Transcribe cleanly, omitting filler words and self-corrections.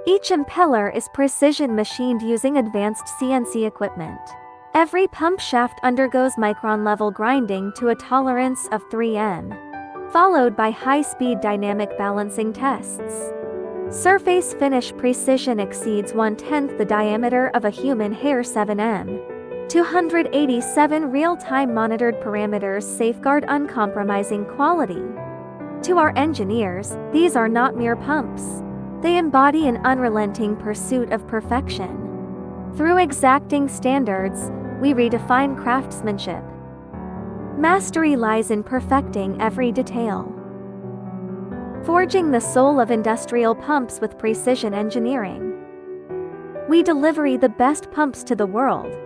Each impeller is precision machined using advanced CNC equipment. Every pump shaft undergoes micron-level grinding to a tolerance of 3 m, followed by high-speed dynamic balancing tests. Surface finish precision exceeds 1/10 the diameter of a human hair. 7 m. 287 real-time monitored parameters safeguard uncompromising quality. To our engineers, these are not mere pumps. They embody an unrelenting pursuit of perfection. Through exacting standards, we redefine craftsmanship. Mastery lies in perfecting every detail. Forging the soul of industrial pumps with precision engineering. We deliver the best pumps to the world.